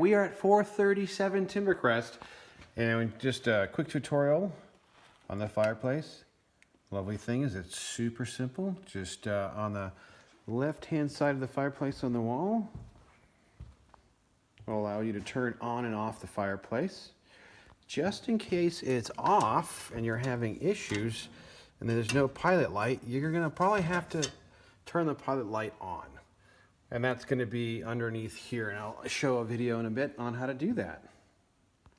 we are at 437 TimberCrest, and just a quick tutorial on the fireplace. Lovely thing is it's super simple. Just on the left-hand side of the fireplace on the wall will allow you to turn on and off the fireplace. Just in case it's off and you're having issues and there's no pilot light, you're gonna probably have to turn the pilot light on. And that's gonna be underneath here, and I'll show a video in a bit on how to do that.